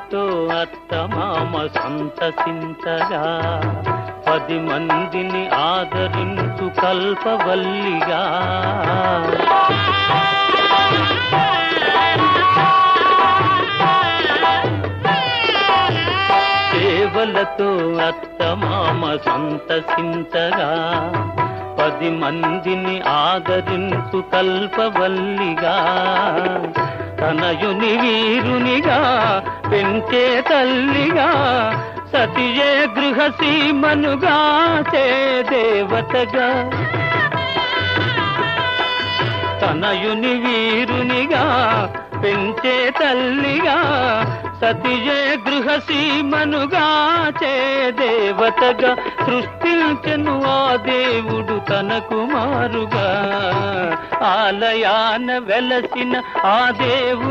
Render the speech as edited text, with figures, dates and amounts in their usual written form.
సేవలతో అత్తమామ సంతసించగా 10 మందిని ఆదరించు కల్పవల్లిగా సేవలతో అత్తమామ సంతసించగా 10 మందిని ఆదరించు కల్పవల్లిగా తనయుని వీరునిగా పెంచే తల్లిగా సతియే గృహసీమనుగా చే దేవతగా తనయుని వీరునిగా పెంచే తల్లిగా సతియే గృహసీమనుగా చే దేవతగా సృష్టించెను ఆ దేవుడు తన కుమారుగా ఆలయాన వెలసిన ఆ దేవుడు